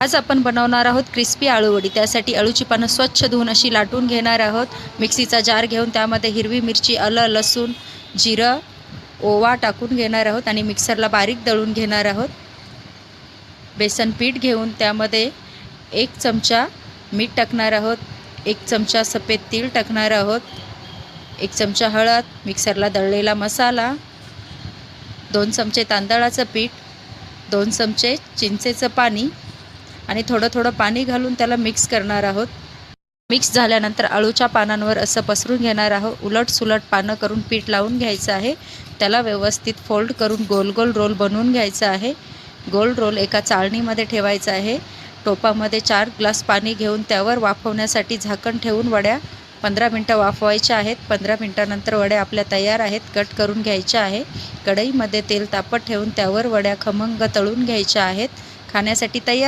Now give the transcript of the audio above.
आज आपण बनवणार आहोत क्रिस्पी आळूवडी। त्यासाठी अळूची पानं स्वच्छ धुवून अशी लाटून घेणार आहोत। मिक्सीचा जार घेऊन त्यामध्ये हिरवी मिरची, आलं, लसूण, जिरं, ओवा टाकून घेणार आहोत आणि मिक्सरला बारीक दळून घेणार आहोत। बेसन पीठ घेऊन त्यामध्ये 1 चमचा मीठ टाकणार आहोत, 1 चमचा सफेद तीळ टाकणार आहोत, 1 चमचा हळद, मिक्सरला दळलेला मसाला, 2 चमचे तांदळाचं पीठ, 2 चमचे चिंचेचं पाणी आणि थोडं पाणी घालून त्याला मिक्स करणार आहोत। मिक्स झाल्यानंतर अळूच्या पानांवर असं पसरून घेणार आहोत। उलट-सुलट पानं करून पीठ लावून घ्यायचं आहे। त्याला व्यवस्थित फोल्ड करून गोल-गोल रोल बनवून घ्यायचा आहे। गोल रोल एका चाळणीमध्ये ठेवायचा आहे। टोपामध्ये 4 ग्लास पाणी घेऊन त्यावर वाफवण्यासाठी झाकण ठेवून वड्या 15 मिनटं वाफवायच्या आहेत। 15 मिनटानंतर वड्या आपल्या तयार आहेत, कट करून घ्यायच्या आहे। कढईमध्ये तेल तापत ठेवून त्यावर वड्या खमंग तळून घ्यायच्या आहेत। खाण्यासाठी तयार।